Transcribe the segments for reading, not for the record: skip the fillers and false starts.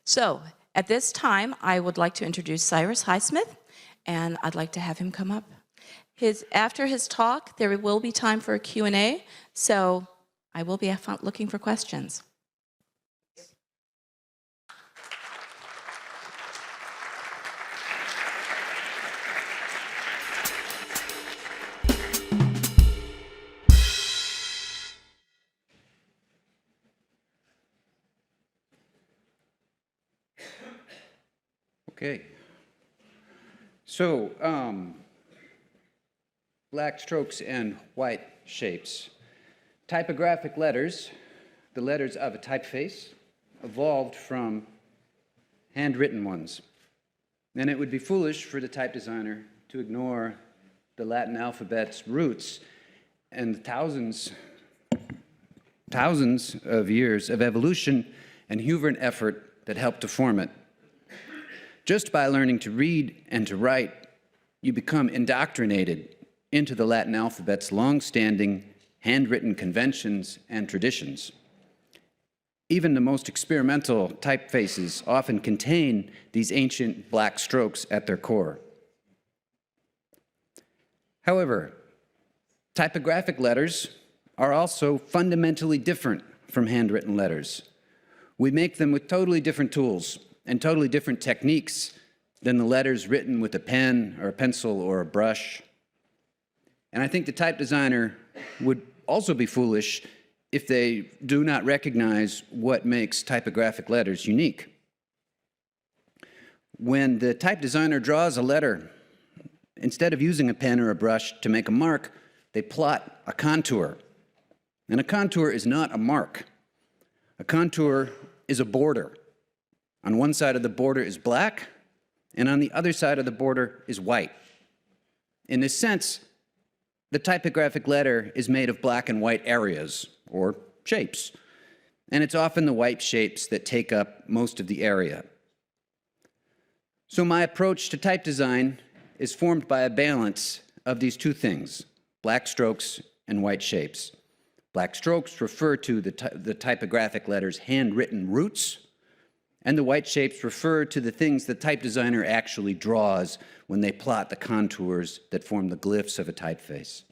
So at this time, I would like to introduce Cyrus Highsmith, and I'd like to have him come up. After his talk, there will be time for a Q&A, so I will be looking for questions. Okay. So, black strokes and white shapes. Typographic letters, the letters of a typeface, evolved from handwritten ones. And it would be foolish for the type designer to ignore the Latin alphabet's roots and the thousands of years of evolution and human effort that helped to form it. Just by learning to read and to write, you become indoctrinated into the Latin alphabet's long-standing handwritten conventions and traditions. Even the most experimental typefaces often contain these ancient black strokes at their core. However, typographic letters are also fundamentally different from handwritten letters. We make them with totally different tools and totally different techniques than the letters written with a pen or a pencil or a brush. And I think the type designer would also be foolish if they do not recognize what makes typographic letters unique. When the type designer draws a letter, instead of using a pen or a brush to make a mark, they plot a contour. And a contour is not a mark. A contour is a border. On one side of the border is black, and on the other side of the border is white. In this sense, the typographic letter is made of black and white areas, or shapes, and it's often the white shapes that take up most of the area. So my approach to type design is formed by a balance of these two things, black strokes and white shapes. Black strokes refer to the typographic letter's handwritten roots, and the white shapes refer to the things the type designer actually draws when they plot the contours that form the glyphs of a typeface.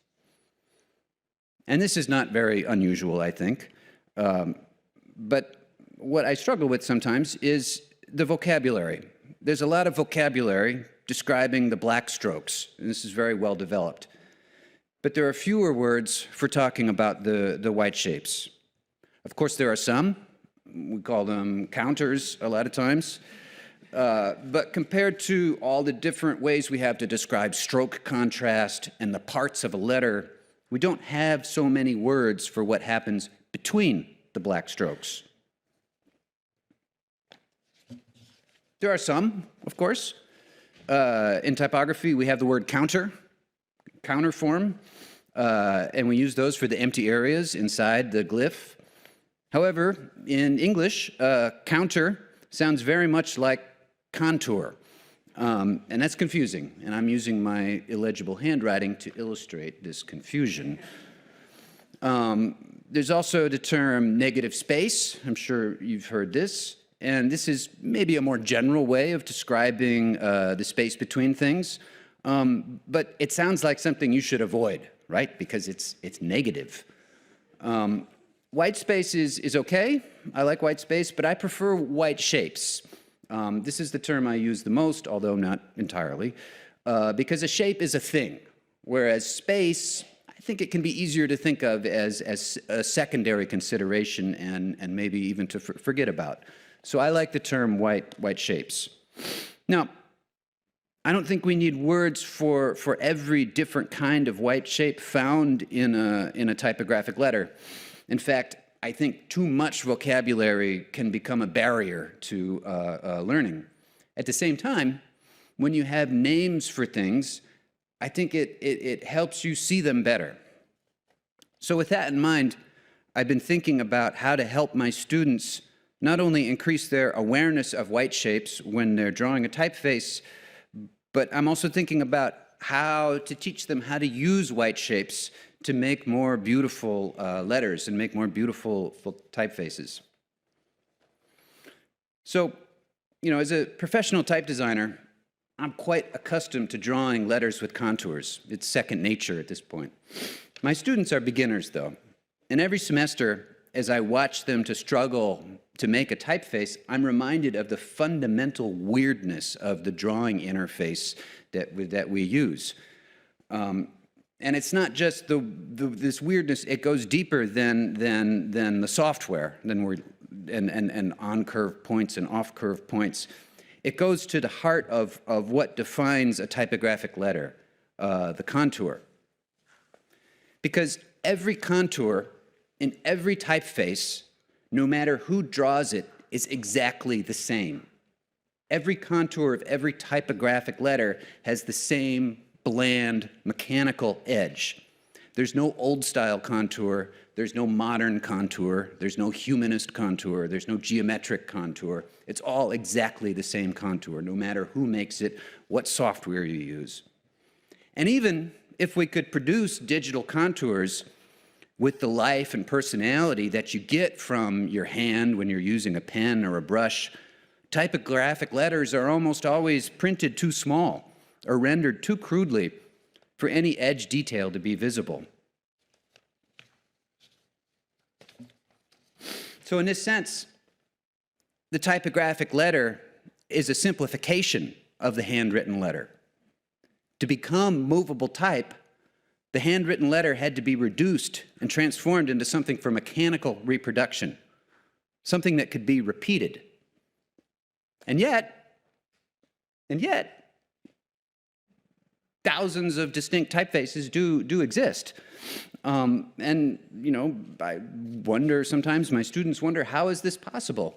And this is not very unusual, I think. But what I struggle with sometimes is the vocabulary. There's a lot of vocabulary describing the black strokes, and this is very well developed. But there are fewer words for talking about the white shapes. Of course, there are some. We call them counters a lot of times. But compared to all the different ways we have to describe stroke contrast and the parts of a letter, we don't have so many words for what happens between the black strokes. There are some, of course. In typography, we have the word counter form, and we use those for the empty areas inside the glyph. However, in English, counter sounds very much like contour, and that's confusing, and I'm using my illegible handwriting to illustrate this confusion. There's also the term negative space. I'm sure you've heard this, and this is maybe a more general way of describing the space between things, but it sounds like something you should avoid, right? Because it's negative. White space is okay. I like white space, but I prefer white shapes. This is the term I use the most, although not entirely, because a shape is a thing, whereas space, I think it can be easier to think of as a secondary consideration and maybe even to forget about. So I like the term white shapes. Now, I don't think we need words for every different kind of white shape found in a typographic letter. In fact, I think too much vocabulary can become a barrier to learning. At the same time, when you have names for things, I think it helps you see them better. So with that in mind, I've been thinking about how to help my students not only increase their awareness of white shapes when they're drawing a typeface, but I'm also thinking about how to teach them how to use white shapes to make more beautiful letters and make more beautiful typefaces. So As a professional type designer, I'm quite accustomed to drawing letters with contours. It's second nature at this point. My students are beginners, though, and every semester, as I watch them to struggle to make a typeface, I'm reminded of the fundamental weirdness of the drawing interface that we use. And it's not just this weirdness, it goes deeper than the software, and on-curve points and off-curve points. It goes to the heart of what defines a typographic letter, the contour. Because every contour in every typeface, no matter who draws it, is exactly the same. Every contour of every typographic letter has the same bland, mechanical edge. There's no old-style contour, there's no modern contour, there's no humanist contour, there's no geometric contour. It's all exactly the same contour, no matter who makes it, what software you use. And even if we could produce digital contours with the life and personality that you get from your hand when you're using a pen or a brush, typographic letters are almost always printed too small or rendered too crudely for any edge detail to be visible. So in this sense, the typographic letter is a simplification of the handwritten letter. To become movable type, the handwritten letter had to be reduced and transformed into something for mechanical reproduction, something that could be repeated. And yet, thousands of distinct typefaces do exist. I wonder sometimes, my students wonder, how is this possible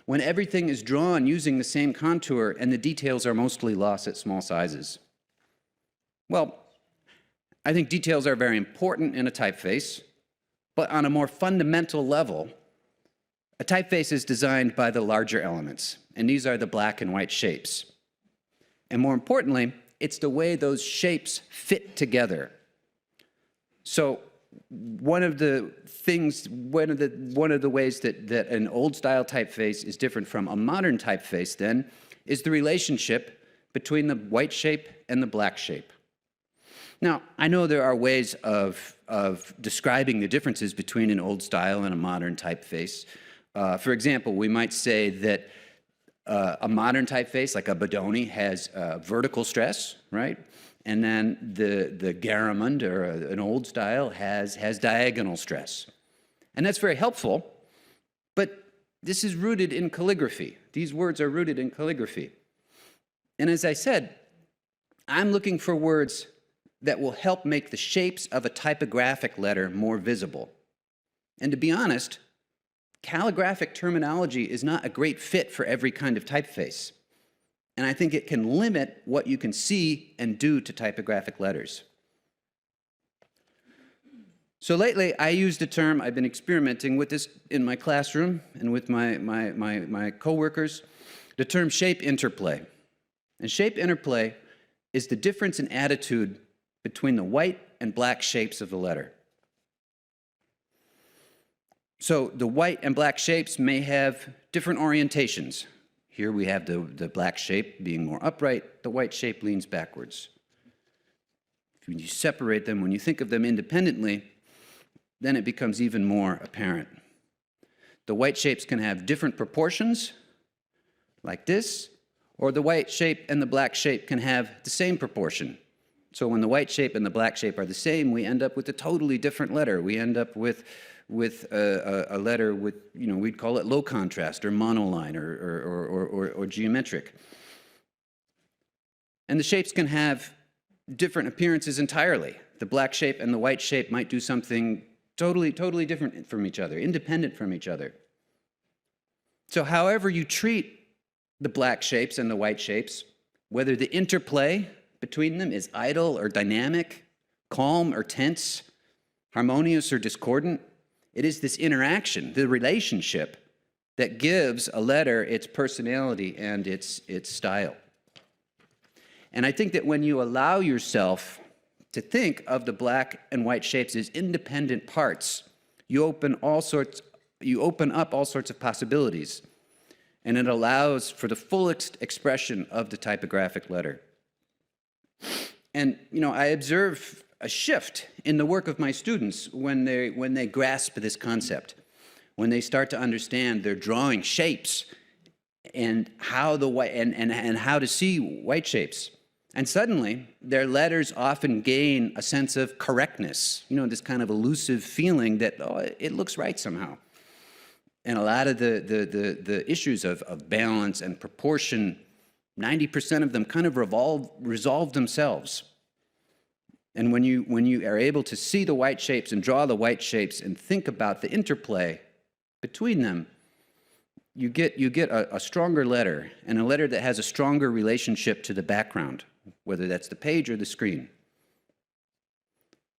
when everything is drawn using the same contour and the details are mostly lost at small sizes? Well, I think details are very important in a typeface, but on a more fundamental level, a typeface is designed by the larger elements, and these are the black and white shapes. And more importantly, it's the way those shapes fit together. So one of the ways that an old-style typeface is different from a modern typeface, then, is the relationship between the white shape and the black shape. Now, I know there are ways of describing the differences between an old style and a modern typeface. For example, we might say that a modern typeface, like a Bodoni, has vertical stress, right? And then the Garamond, or an old style, has diagonal stress. And that's very helpful, but this is rooted in calligraphy. These words are rooted in calligraphy. And as I said, I'm looking for words that will help make the shapes of a typographic letter more visible. And to be honest, calligraphic terminology is not a great fit for every kind of typeface. And I think it can limit what you can see and do to typographic letters. So lately, I used a term, I've been experimenting with this in my classroom and with my coworkers, the term shape interplay. And shape interplay is the difference in attitude between the white and black shapes of the letter. So the white and black shapes may have different orientations. Here we have the black shape being more upright, the white shape leans backwards. When you separate them, when you think of them independently, then it becomes even more apparent. The white shapes can have different proportions, like this, or the white shape and the black shape can have the same proportion. So when the white shape and the black shape are the same, we end up with a totally different letter. We end up with a letter with, we'd call it low contrast or monoline or geometric. And the shapes can have different appearances entirely. The black shape and the white shape might do something totally different from each other, independent from each other. So however you treat the black shapes and the white shapes, whether the interplay between them is idle or dynamic, calm or tense, harmonious or discordant, it is this interaction, the relationship, that gives a letter its personality and its style. And I think that when you allow yourself to think of the black and white shapes as independent parts, you open up all sorts of possibilities. and it allows for the fullest expression of the typographic letter. And, I observe a shift in the work of my students when they grasp this concept, when they start to understand they're drawing shapes and how how to see white shapes. And suddenly, their letters often gain a sense of correctness, this kind of elusive feeling that, it looks right somehow. And a lot of the issues of balance and proportion, 90% of them kind of resolve themselves. And when you are able to see the white shapes and draw the white shapes and think about the interplay between them, you get a stronger letter, and a letter that has a stronger relationship to the background, whether that's the page or the screen.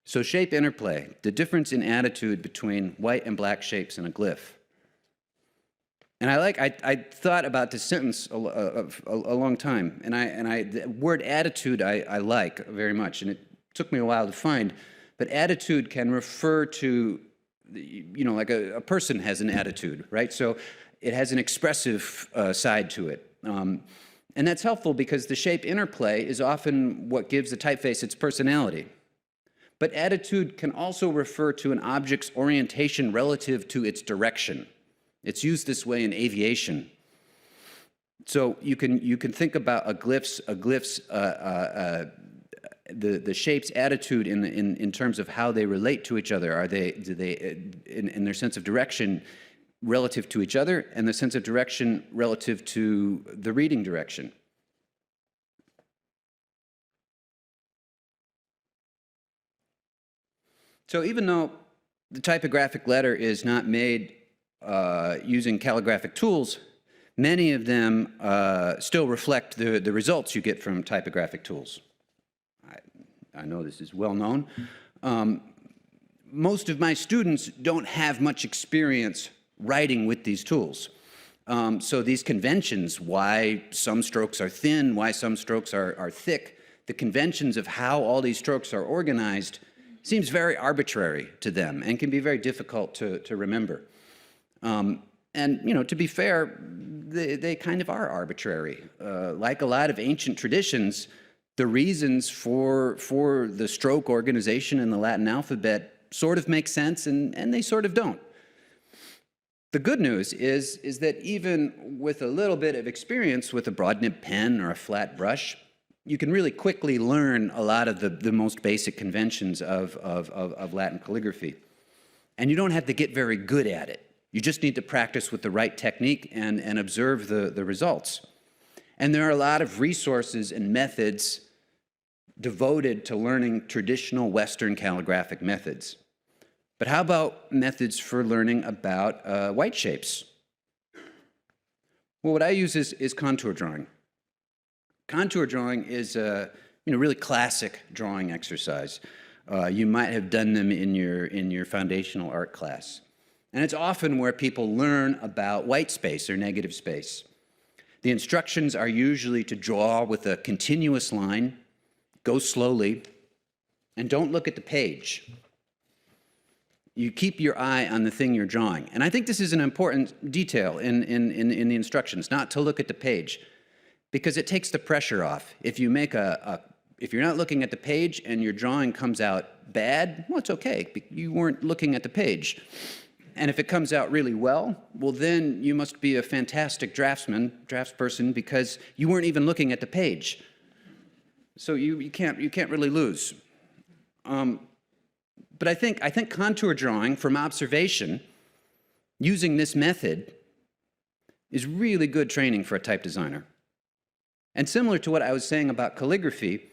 So shape interplay, the difference in attitude between white and black shapes in a glyph. And I thought about this sentence a long time, and the word attitude I like very much, and it took me a while to find, but attitude can refer to, like a person has an attitude, right? So it has an expressive side to it. And that's helpful because the shape interplay is often what gives the typeface its personality. But attitude can also refer to an object's orientation relative to its direction. It's used this way in aviation. So you can think about a glyph's the shape's attitude in terms of how they relate to each other. Do they in their sense of direction relative to each other, and the sense of direction relative to the reading direction. So even though the typographic letter is not made using calligraphic tools, many of them still reflect the results you get from typographic tools. I know this is well known. Most of my students don't have much experience writing with these tools. So these conventions, why some strokes are thin, why some strokes are thick, the conventions of how all these strokes are organized seems very arbitrary to them and can be very difficult to remember. And, to be fair, they kind of are arbitrary. Like a lot of ancient traditions, the reasons for the stroke organization in the Latin alphabet sort of make sense, and they sort of don't. The good news is that even with a little bit of experience with a broad-nib pen or a flat brush, you can really quickly learn a lot of the most basic conventions of Latin calligraphy. And you don't have to get very good at it. You just need to practice with the right technique and observe the results. And there are a lot of resources and methods devoted to learning traditional Western calligraphic methods. But how about methods for learning about white shapes? Well, what I use is contour drawing. Contour drawing is a really classic drawing exercise. You might have done them in your foundational art class. And it's often where people learn about white space or negative space. The instructions are usually to draw with a continuous line, go slowly, and don't look at the page. You keep your eye on the thing you're drawing. And I think this is an important detail in the instructions, not to look at the page, because it takes the pressure off. If you make if you're not looking at the page and your drawing comes out bad, well, it's okay. You weren't looking at the page. And if it comes out really well, then you must be a fantastic draftsperson, because you weren't even looking at the page. So you can't really lose. But I think contour drawing from observation, using this method, is really good training for a type designer. And similar to what I was saying about calligraphy,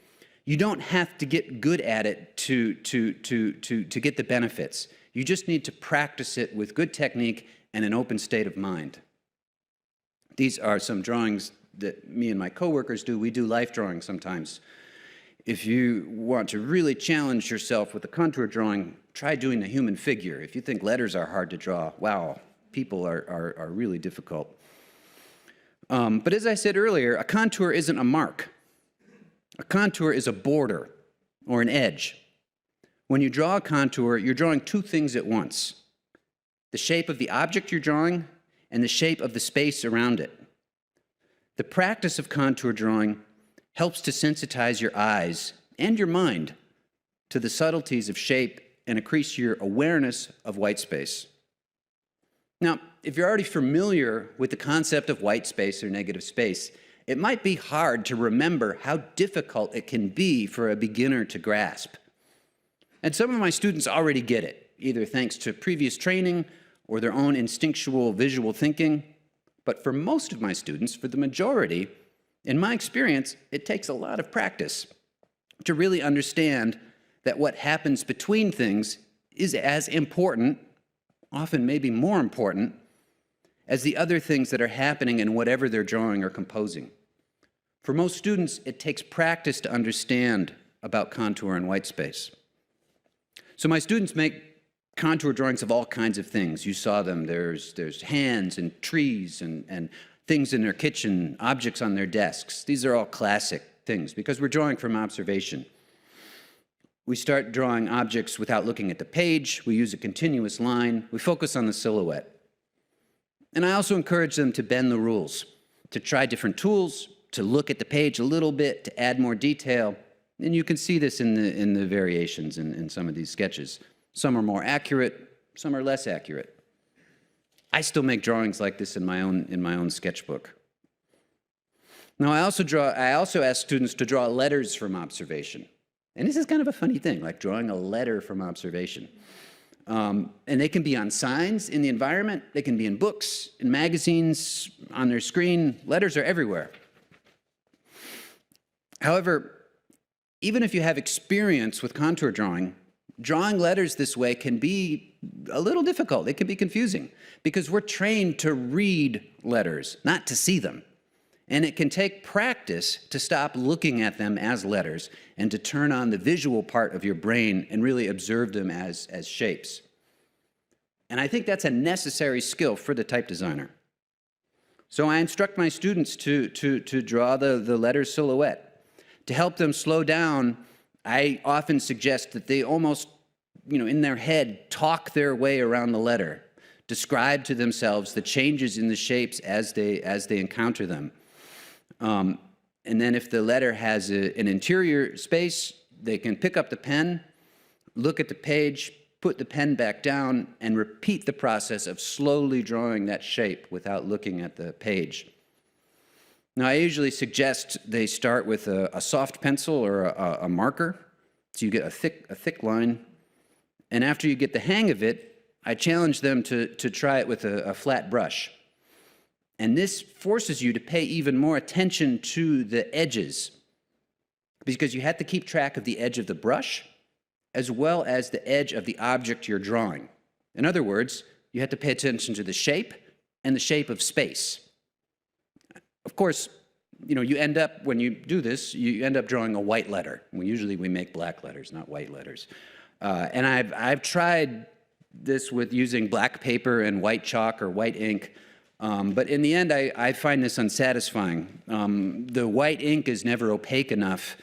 you don't have to get good at it to get the benefits. You just need to practice it with good technique and an open state of mind. These are some drawings that me and my coworkers do. We do life drawing sometimes. If you want to really challenge yourself with a contour drawing, try doing a human figure. If you think letters are hard to draw, wow, people are really difficult. But as I said earlier, a contour isn't a mark. A contour is a border or an edge. When you draw a contour, you're drawing two things at once: the shape of the object you're drawing and the shape of the space around it. The practice of contour drawing helps to sensitize your eyes and your mind to the subtleties of shape and increase your awareness of white space. Now, if you're already familiar with the concept of white space or negative space, it might be hard to remember how difficult it can be for a beginner to grasp. And some of my students already get it, either thanks to previous training or their own instinctual visual thinking. But for most of my students, for the majority, in my experience, it takes a lot of practice to really understand that what happens between things is as important, often maybe more important, as the other things that are happening in whatever they're drawing or composing. For most students, it takes practice to understand about contour and white space. So my students make contour drawings of all kinds of things. You saw them. There's hands and trees and things in their kitchen, objects on their desks. These are all classic things because we're drawing from observation. We start drawing objects without looking at the page. We use a continuous line. We focus on the silhouette. And I also encourage them to bend the rules, to try different tools, to look at the page a little bit, to add more detail. And you can see this in the variations in some of these sketches. Some are more accurate, some are less accurate. I still make drawings like this in my own sketchbook. Now I also ask students to draw letters from observation. And this is kind of a funny thing, like drawing a letter from observation. And they can be on signs in the environment, they can be in books, in magazines, on their screen. Letters are everywhere. However, even if you have experience with contour drawing, drawing letters this way can be a little difficult. It can be confusing because we're trained to read letters, not to see them. And it can take practice to stop looking at them as letters and to turn on the visual part of your brain and really observe them as shapes. And I think that's a necessary skill for the type designer. So I instruct my students to draw the letter silhouette. To help them slow down, I often suggest that they almost, in their head, talk their way around the letter, describe to themselves the changes in the shapes as they encounter them. And then if the letter has an interior space, they can pick up the pen, look at the page, put the pen back down, and repeat the process of slowly drawing that shape without looking at the page. Now, I usually suggest they start with a soft pencil or a marker, so you get a thick line. And after you get the hang of it, I challenge them to try it with a flat brush. And this forces you to pay even more attention to the edges, because you have to keep track of the edge of the brush as well as the edge of the object you're drawing. In other words, you have to pay attention to the shape and the shape of space. Of course, you end up, when you do this, you end up drawing a white letter. Usually we make black letters, not white letters. And I've tried this with using black paper and white chalk or white ink. But in the end, I find this unsatisfying. The white ink is never opaque enough,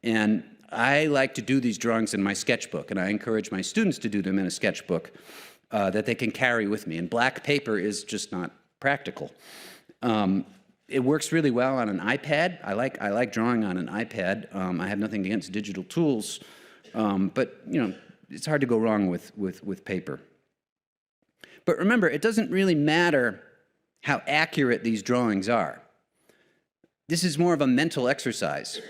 and I like to do these drawings in my sketchbook, and I encourage my students to do them in a sketchbook that they can carry with me. And black paper is just not practical. It works really well on an iPad. I like drawing on an iPad. I have nothing against digital tools, but it's hard to go wrong with paper. But remember, it doesn't really matter how accurate these drawings are. This is more of a mental exercise.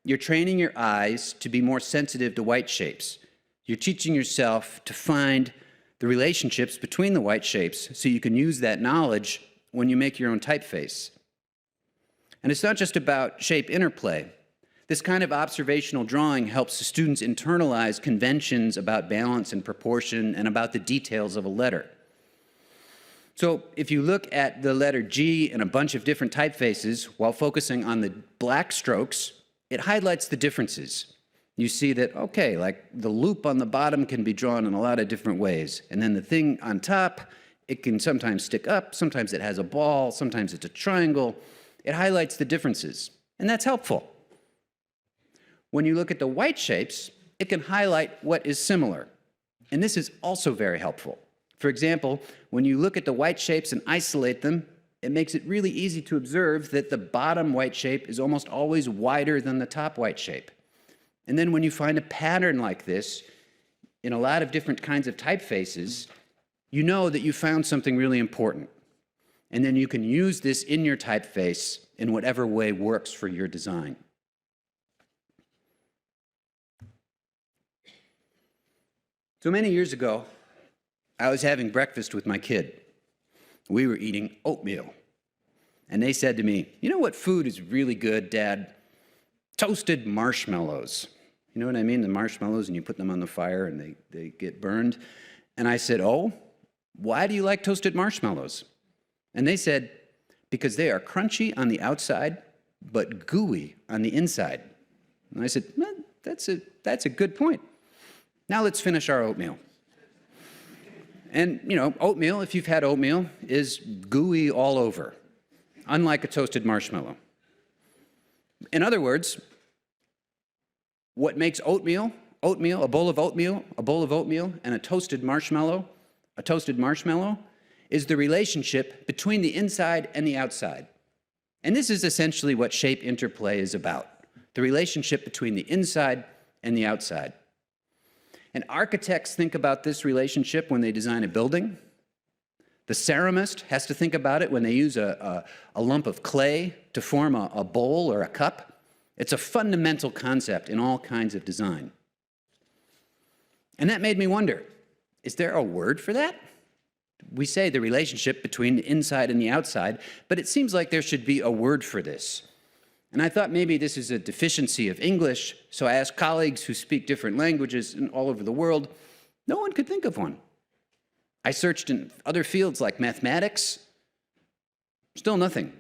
You're training your eyes to be more sensitive to white shapes. You're teaching yourself to find the relationships between the white shapes so you can use that knowledge when you make your own typeface. And it's not just about shape interplay. This kind of observational drawing helps the students internalize conventions about balance and proportion and about the details of a letter. So if you look at the letter G in a bunch of different typefaces while focusing on the black strokes, it highlights the differences. You see that, okay, like the loop on the bottom can be drawn in a lot of different ways. And then the thing on top, it can sometimes stick up, sometimes it has a ball, sometimes it's a triangle. It highlights the differences, and that's helpful. When you look at the white shapes, it can highlight what is similar. And this is also very helpful. For example, when you look at the white shapes and isolate them, it makes it really easy to observe that the bottom white shape is almost always wider than the top white shape. And then when you find a pattern like this in a lot of different kinds of typefaces, you know that you found something really important. And then you can use this in your typeface in whatever way works for your design. So many years ago, I was having breakfast with my kid. We were eating oatmeal. And they said to me, "You know what food is really good, Dad? Toasted marshmallows." You know what I mean? The marshmallows, and you put them on the fire and they get burned. And I said, "Oh, why do you like toasted marshmallows?" And they said, "Because they are crunchy on the outside, but gooey on the inside." And I said, well, that's a good point. Now let's finish our oatmeal. And, you know, oatmeal, if you've had oatmeal, is gooey all over, unlike a toasted marshmallow. In other words, what makes oatmeal, a bowl of oatmeal, and a toasted marshmallow, is the relationship between the inside and the outside. And this is essentially what shape interplay is about, the relationship between the inside and the outside. And architects think about this relationship when they design a building. The ceramist has to think about it when they use a lump of clay to form a bowl or a cup. It's a fundamental concept in all kinds of design. And that made me wonder, is there a word for that? We say the relationship between the inside and the outside, but it seems like there should be a word for this. And I thought maybe this is a deficiency of English, so I asked colleagues who speak different languages all over the world. No one could think of one. I searched in other fields like mathematics. Still nothing.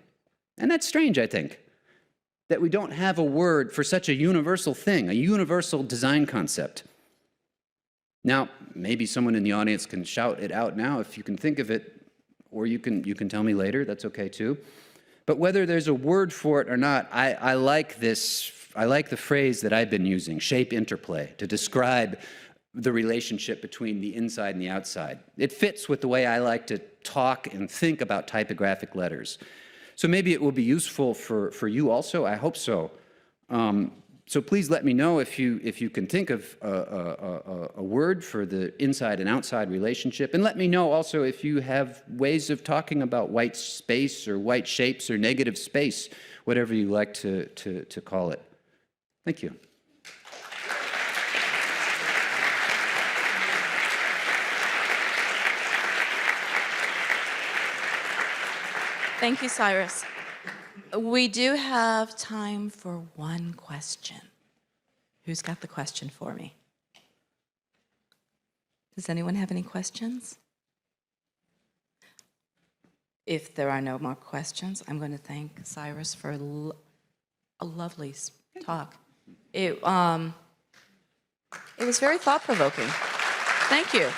And that's strange, I think, that we don't have a word for such a universal thing, a universal design concept. Now, maybe someone in the audience can shout it out now if you can think of it, or you can tell me later, that's okay too. But whether there's a word for it or not, I like this. I like the phrase that I've been using, shape interplay, to describe the relationship between the inside and the outside. It fits with the way I like to talk and think about typographic letters. So maybe it will be useful for you also. I hope so. So please let me know if you can think of a word for the inside and outside relationship. And let me know also if you have ways of talking about white space or white shapes or negative space, whatever you like to call it. Thank you. Thank you, Cyrus. We do have time for one question. Who's got the question for me? Does anyone have any questions? If there are no more questions, I'm going to thank Cyrus for a lovely talk. It was very thought-provoking. Thank you.